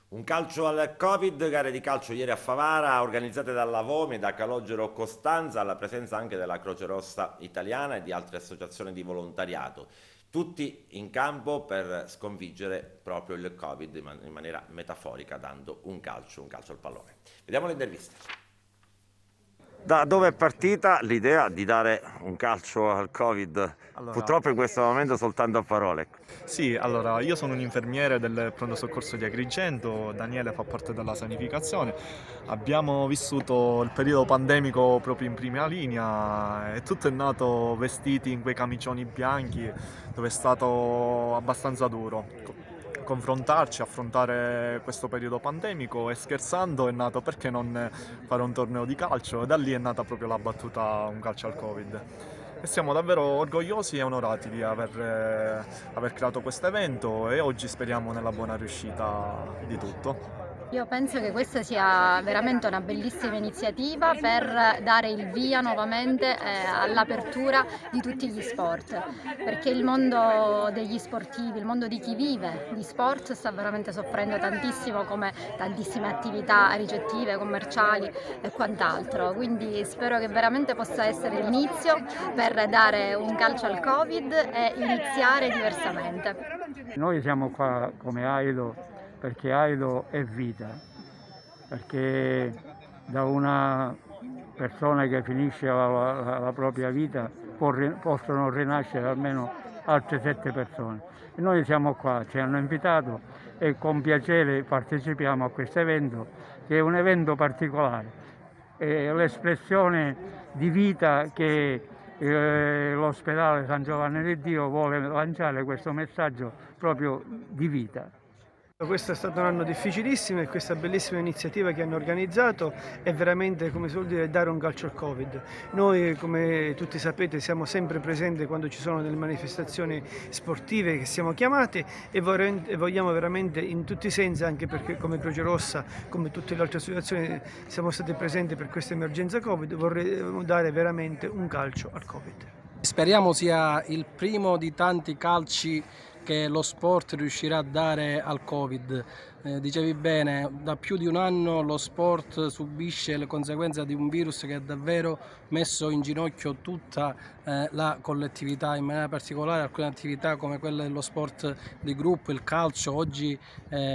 Un calcio al Covid, gare di calcio ieri a Favara, organizzate dalla Vomi e da Calogero Costanza, alla presenza anche della Croce Rossa Italiana e di altre associazioni di volontariato. Tutti in campo per sconfiggere proprio il Covid in maniera metaforica, dando un calcio al pallone. Vediamo l'intervista. Da dove è partita l'idea di dare un calcio al Covid? Allora, Purtroppo in questo momento soltanto a parole. sì, allora io sono un infermiere del pronto soccorso di Agrigento, Daniele fa parte della sanificazione. Abbiamo vissuto il periodo pandemico proprio in prima linea e tutto è nato vestiti in quei camicioni bianchi dove è stato abbastanza duro confrontarci, affrontare questo periodo pandemico e scherzando è nato perché non fare un torneo di calcio e da lì è nata proprio la battuta un calcio al Covid. E siamo davvero orgogliosi e onorati di aver creato questo evento e oggi speriamo nella buona riuscita di tutto. Io penso che questa sia veramente una bellissima iniziativa per dare il via nuovamente all'apertura di tutti gli sport, perché il mondo degli sportivi, il mondo di chi vive di sport sta veramente soffrendo tantissimo, come tantissime attività ricettive, commerciali e quant'altro. Quindi spero che veramente possa essere l'inizio per dare un calcio al Covid e iniziare diversamente. Noi siamo qua come AIDO perché AIDO è vita, perché da una persona che finisce la propria vita possono rinascere almeno altre 7 persone. E noi siamo qua, ci hanno invitato e con piacere partecipiamo a questo evento, che è un evento particolare, è l'espressione di vita che l'ospedale San Giovanni di Dio vuole lanciare questo messaggio proprio di vita. Questo è stato un anno difficilissimo e questa bellissima iniziativa che hanno organizzato è veramente, come si vuol dire, dare un calcio al Covid. Noi, come tutti sapete, siamo sempre presenti quando ci sono delle manifestazioni sportive che siamo chiamati e vogliamo veramente in tutti i sensi, anche perché come Croce Rossa, come tutte le altre associazioni, siamo stati presenti per questa emergenza Covid, vorremmo dare veramente un calcio al Covid. Speriamo sia il primo di tanti calci che lo sport riuscirà a dare al Covid. Dicevi bene, da più di un anno lo sport subisce le conseguenze di un virus che ha davvero messo in ginocchio tutta la collettività, in maniera particolare alcune attività come quelle dello sport di gruppo, il calcio. Oggi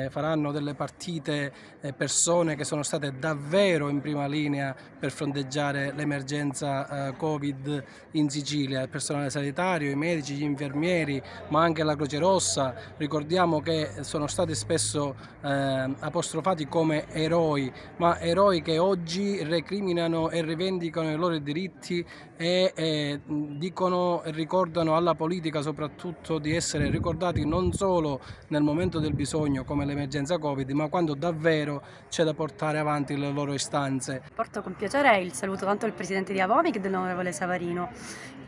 faranno delle partite persone che sono state davvero in prima linea per fronteggiare l'emergenza Covid in Sicilia, il personale sanitario, i medici, gli infermieri, ma anche la Croce Rossa. Ricordiamo che sono stati spesso apostrofati come eroi, ma eroi che oggi recriminano e rivendicano i loro diritti e dicono e ricordano alla politica soprattutto di essere ricordati non solo nel momento del bisogno come l'emergenza Covid, ma quando davvero c'è da portare avanti le loro istanze. Porto con piacere il saluto tanto del presidente di Avomi che dell'onorevole Savarino,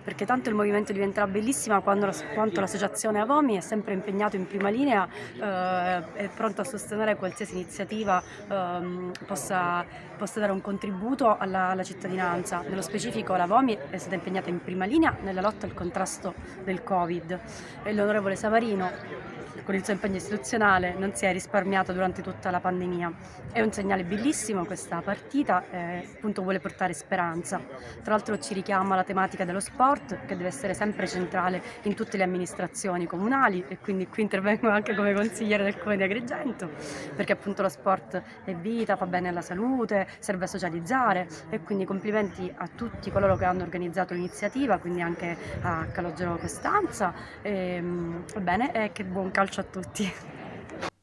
perché tanto il movimento diventerà bellissimo quanto l'associazione Avomi è sempre impegnato in prima linea, è pronto a sostenere qualsiasi iniziativa possa dare un contributo alla cittadinanza. Nello specifico la Avomi è stata impegnata in prima linea nella lotta al contrasto del Covid e l'onorevole Savarino con il suo impegno istituzionale non si è risparmiato durante tutta la pandemia. È un segnale bellissimo questa partita e appunto vuole portare speranza. Tra l'altro ci richiama alla tematica dello sport che deve essere sempre centrale in tutte le amministrazioni comunali e quindi qui intervengo anche come consigliere del Comune di Agrigento perché appunto lo sport è vita, fa bene alla salute, serve a socializzare e quindi complimenti a tutti coloro che hanno organizzato l'iniziativa, quindi anche a Calogero Costanza. Bene, e che buon calcio a tutti.